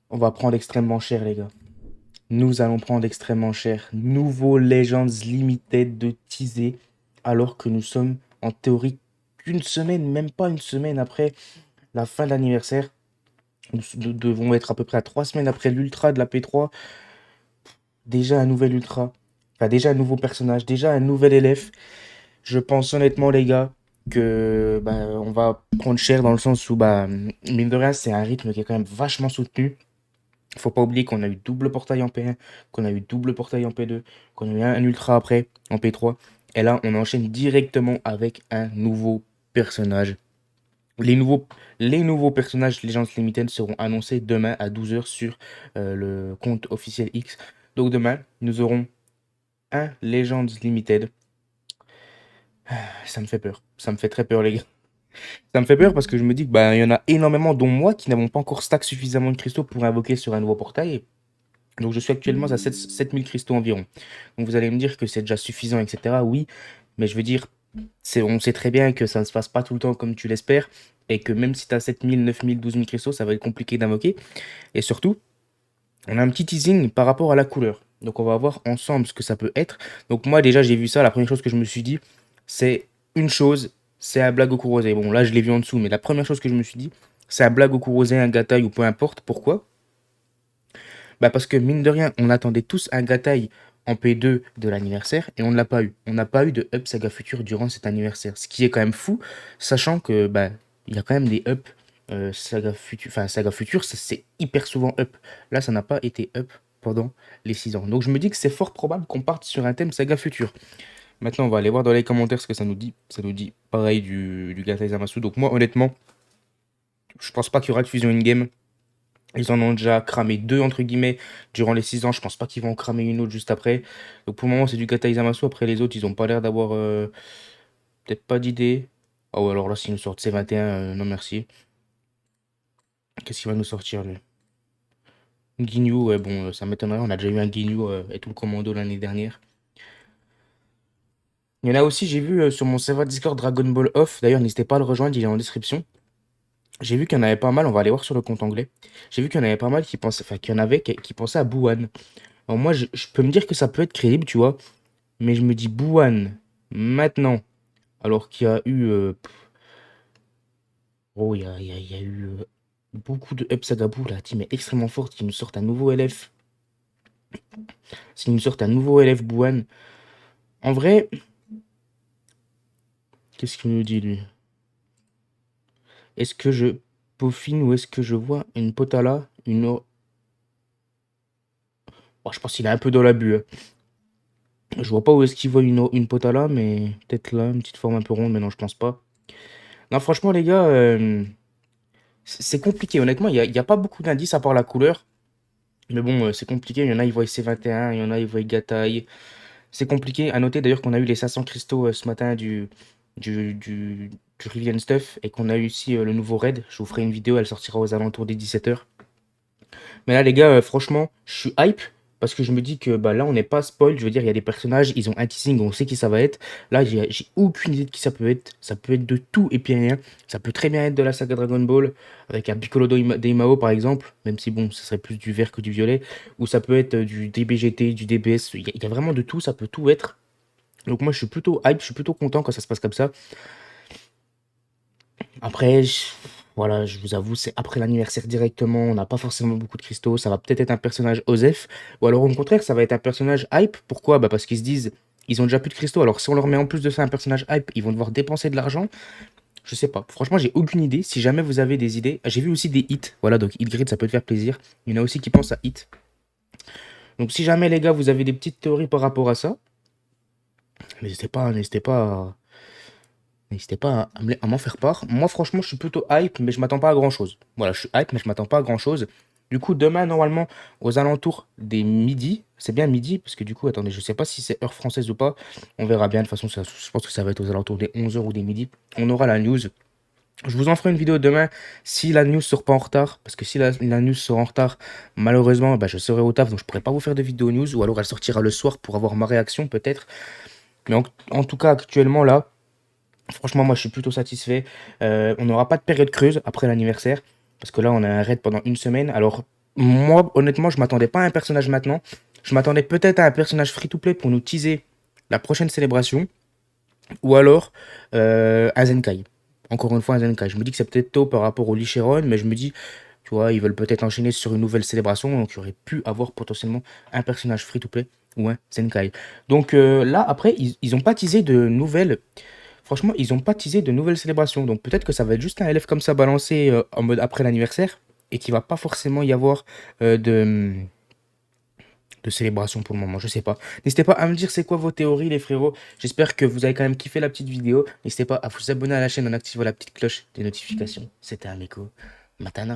On va prendre extrêmement cher, les gars. Nous allons prendre extrêmement cher. Nouveau Legends Limited de teaser, alors que nous sommes en théorie qu'une semaine, même pas une semaine après la fin de l'anniversaire. Nous devons être à peu près à 3 semaines après l'ultra de la P3. Déjà un nouvel ultra. Enfin, déjà un nouveau personnage, déjà un nouvel élève. Je pense honnêtement, les gars, que on va prendre cher dans le sens où, mine de rien, c'est un rythme qui est quand même vachement soutenu. Faut pas oublier qu'on a eu double portail en P1, qu'on a eu double portail en P2, qu'on a eu un ultra après en P3. Et là, on enchaîne directement avec un nouveau personnage. Les nouveaux, les nouveaux personnages Legends Limited seront annoncés demain à 12 h sur le compte officiel X. Donc demain, nous aurons un Legends Limited. Ça me fait peur. Ça me fait très peur, les gars. Ça me fait peur parce que je me dis que il y en a énormément, dont moi, qui n'avons pas encore stack suffisamment de cristaux pour invoquer sur un nouveau portail. Donc je suis actuellement à 7000 cristaux environ. Donc vous allez me dire que c'est déjà suffisant, etc. Oui, mais je veux dire, on sait très bien que ça ne se passe pas tout le temps comme tu l'espères, et que même si tu as 7000, 9000, 12000 cristaux, ça va être compliqué d'invoquer. Et surtout, on a un petit teasing par rapport à la couleur. Donc on va voir ensemble ce que ça peut être. Donc moi déjà j'ai vu ça, la première chose que je me suis dit, c'est une chose, c'est un blague au rosé. Bon là je l'ai vu en dessous, mais la première chose que je me suis dit, c'est un blague au rosé, un gataille ou peu importe. Pourquoi? Parce que mine de rien, on attendait tous un gataille en P2 de l'anniversaire et on ne l'a pas eu. On n'a pas eu de up Saga Future durant cet anniversaire. Ce qui est quand même fou, sachant que il y a quand même des up Saga Future. Enfin, Saga Future, c'est hyper souvent up. Là, ça n'a pas été up pendant les 6 ans. Donc je me dis que c'est fort probable qu'on parte sur un thème Saga Future. Maintenant, on va aller voir dans les commentaires ce que ça nous dit. Ça nous dit pareil du gataille Zamasu. Donc moi, honnêtement, je pense pas qu'il y aura de fusion in-game. Ils en ont déjà cramé deux, entre guillemets, durant les 6 ans. Je pense pas qu'ils vont en cramer une autre juste après. Donc pour le moment, c'est du Gata Izamasu. Après, les autres, ils ont pas l'air d'avoir peut-être pas d'idée. Ah ouais, alors là, s'ils nous sortent C21, non merci. Qu'est-ce qu'il va nous sortir, lui? Ginyu, ouais, bon, ça m'étonnerait. On a déjà eu un Ginyu et tout le commando l'année dernière. Il y en a aussi, j'ai vu sur mon serveur Discord Dragon Ball Off. D'ailleurs, n'hésitez pas à le rejoindre, il est en description. J'ai vu qu'il y en avait pas mal, on va aller voir sur le compte anglais. J'ai vu qu'il y en avait pas mal qui pensaient, enfin, qu'il y en avait qui pensaient à Buwan. Alors moi, je peux me dire que ça peut être crédible, tu vois. Mais je me dis Bouane, maintenant, alors qu'il y a eu. Il y a eu beaucoup de Upsagabou, la team est extrêmement forte. Qui nous sortent un nouveau LF. S'ils nous sortent un nouveau LF Bouane. En vrai, qu'est-ce qu'il nous dit lui? Est-ce que je peaufine ou est-ce que je vois une Potala? Oh, je pense qu'il est un peu dans l'abus, hein. Je vois pas où est-ce qu'il voit une Potala, mais peut-être là, une petite forme un peu ronde, mais non, je pense pas. Non, franchement, les gars, c'est compliqué. Honnêtement, il y a pas beaucoup d'indices à part la couleur. Mais bon, c'est compliqué. Il y en a, ils voient C21, il y en a, ils voient Gataï. C'est compliqué. À noter d'ailleurs qu'on a eu les 500 cristaux ce matin du Rivian Stuff et qu'on a eu aussi le nouveau raid. Je vous ferai une vidéo, elle sortira aux alentours des 17 h. Mais là, les gars, franchement, je suis hype parce que je me dis que là, on n'est pas spoil. Je veux dire, il y a des personnages, ils ont un teasing, on sait qui ça va être. Là, j'ai aucune idée de qui ça peut être. Ça peut être de tout et puis rien. Ça peut très bien être de la saga Dragon Ball avec un Piccolo Daimao par exemple, même si bon, ça serait plus du vert que du violet. Ou ça peut être du DBGT, du DBS. Il y a vraiment de tout, ça peut tout être. Donc moi, je suis plutôt hype, je suis plutôt content quand ça se passe comme ça. Après, voilà, je vous avoue, c'est après l'anniversaire directement, on n'a pas forcément beaucoup de cristaux, ça va peut-être être un personnage Osef, ou alors au contraire, ça va être un personnage hype. Pourquoi? Parce qu'ils se disent, ils ont déjà plus de cristaux, alors si on leur met en plus de ça un personnage hype, ils vont devoir dépenser de l'argent. Je sais pas, franchement, j'ai aucune idée. Si jamais vous avez des idées, j'ai vu aussi des hits, voilà, donc hit grid, ça peut te faire plaisir. Il y en a aussi qui pensent à hit. Donc si jamais les gars, vous avez des petites théories par rapport à ça, n'hésitez pas à m'en faire part. Moi, franchement, je suis plutôt hype, mais je m'attends pas à grand chose. Voilà, je suis hype, mais je m'attends pas à grand chose. Du coup, demain, normalement, aux alentours des midi, c'est bien midi, parce que du coup, attendez, je sais pas si c'est heure française ou pas. On verra bien. De toute façon, je pense que ça va être aux alentours des 11 h ou des midi. On aura la news. Je vous en ferai une vidéo demain si la news sort pas en retard. Parce que si la news sort en retard, malheureusement, je serai au taf, donc je pourrai pas vous faire de vidéo news. Ou alors elle sortira le soir pour avoir ma réaction, peut-être. Mais en tout cas, actuellement, là. Franchement, moi, je suis plutôt satisfait. On n'aura pas de période creuse après l'anniversaire, parce que là, on a un raid pendant une semaine. Alors, moi, honnêtement, je m'attendais pas à un personnage maintenant. Je m'attendais peut-être à un personnage free-to-play pour nous teaser la prochaine célébration. Ou alors un Zenkai. Encore une fois, un Zenkai. Je me dis que c'est peut-être tôt par rapport au Licheron, mais je me dis, tu vois, ils veulent peut-être enchaîner sur une nouvelle célébration. Donc, il y aurait pu avoir potentiellement un personnage free-to-play ou un Zenkai. Donc là, après, ils ont pas teasé de nouvelles. Franchement, ils ont pas teasé de nouvelles célébrations. Donc peut-être que ça va être juste un LF comme ça balancé en mode après l'anniversaire. Et qu'il va pas forcément y avoir de célébration pour le moment, je sais pas. N'hésitez pas à me dire c'est quoi vos théories les frérots. J'espère que vous avez quand même kiffé la petite vidéo. N'hésitez pas à vous abonner à la chaîne en activant la petite cloche des notifications. C'était Ameko. Matana.